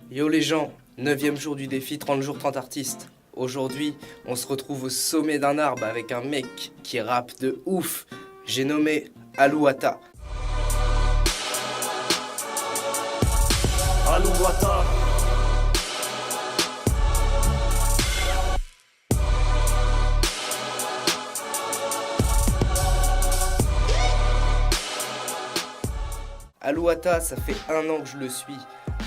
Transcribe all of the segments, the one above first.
Yo les gens, 9e jour du défi 30 jours 30 artistes. Aujourd'hui, on se retrouve au sommet d'un arbre avec un mec qui rappe de ouf. J'ai nommé Alouatta. Alouatta. Alouatta, ça fait 1 an que je le suis.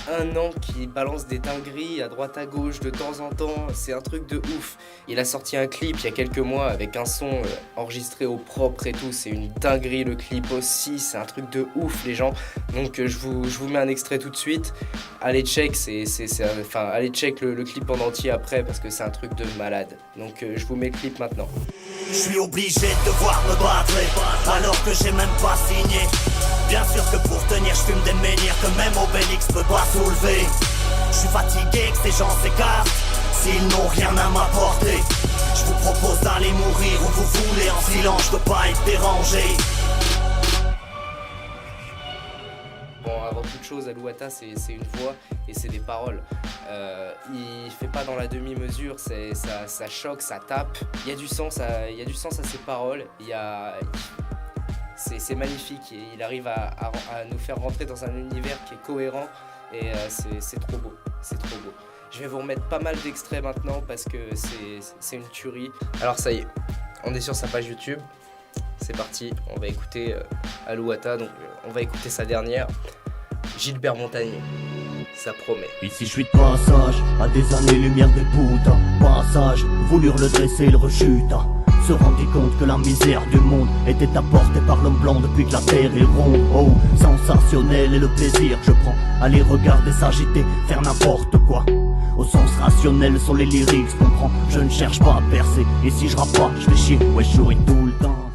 1 an qu'il balance des dingueries à droite à gauche de temps en temps, c'est un truc de ouf. Il a sorti un clip il y a quelques mois avec un son enregistré au propre et tout, c'est une dinguerie, le clip aussi, c'est un truc de ouf les gens. Donc je vous mets un extrait tout de suite, allez check, allez check le clip en entier après parce que c'est un truc de malade. Donc je vous mets le clip maintenant. Je suis obligé de devoir me battre alors que j'ai même pas signé. Bien sûr que pour tenir je fume des menhirs que même Obélix peut pas soulever. Je suis fatigué que ces gens s'écartent s'ils n'ont rien à m'apporter. Je vous propose d'aller mourir où vous voulez en silence, je veux pas être dérangé. Bon, avant toute chose, Alouatta, c'est une voix et c'est des paroles. Il fait pas dans la demi-mesure, ça choque, ça tape. Il y a du sens à ses paroles. C'est magnifique et il arrive à nous faire rentrer dans un univers qui est cohérent et c'est trop beau, c'est trop beau. Je vais vous remettre pas mal d'extraits maintenant parce que c'est une tuerie. Alors ça y est, on est sur sa page YouTube, c'est parti, on va écouter Alouatta, donc on va écouter sa dernière, Gilbert Montagnier, ça promet. Ici je suis de passage, à des années-lumière des Bouddhas. Passage, voulurent le dresser, il rechuta. Se rendit compte que la misère du monde était apportée par l'homme blanc depuis que la terre est ronde. Oh, sensationnel et le plaisir je prends à les regarder s'agiter, faire n'importe quoi. Au sens rationnel sont les lyrics, comprends, je ne cherche pas à percer. Et si je rappe pas, je fais chier, ouais je souris tout le temps.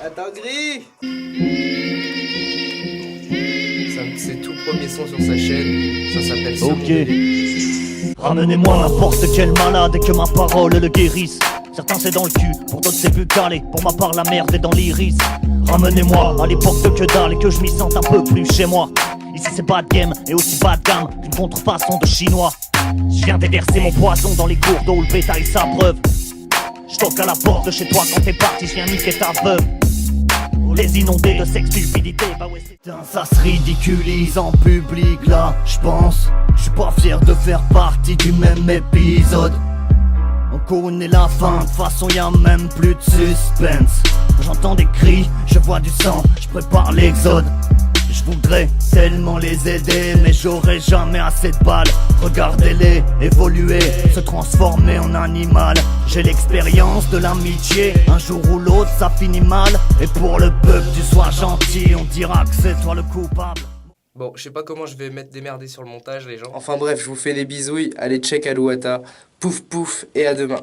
La dinguerie! C'est tout premier son sur sa chaîne, ça s'appelle Second Degré. Ramenez-moi n'importe quel malade et que ma parole le guérisse. Certains c'est dans le cul, pour d'autres c'est buccal et pour ma part la merde est dans l'iris. Ramenez-moi à l'époque de que dalle et que je m'y sente un peu plus chez moi. Ici c'est bas de game et aussi bas de gamme qu'une contrefaçon de chinois. Je viens déverser mon poison dans les cours d'eau où le bétail s'abreuve. Je toque à la porte de chez toi quand t'es parti, je viens niquer ta veuve. Les inondés de sexe stupidité, bah ouais c'est... Ça se ridiculise en public là, j'pense. J'suis pas fier de faire partie du même épisode. On connaît la fin, de toute façon y'a même plus de suspense. J'entends des cris, je vois du sang, je prépare l'exode. Je voudrais tellement les aider, mais j'aurai jamais assez de balles. Regardez-les évoluer, se transformer en animal. J'ai l'expérience de l'amitié, un jour ou l'autre ça finit mal. Et pour le peu que tu sois gentil, on dira que c'est toi le coupable. Bon, je sais pas comment je vais mettre démerdé sur le montage les gens. Enfin bref, je vous fais des bisouilles, allez check Alouatta, pouf pouf et à demain.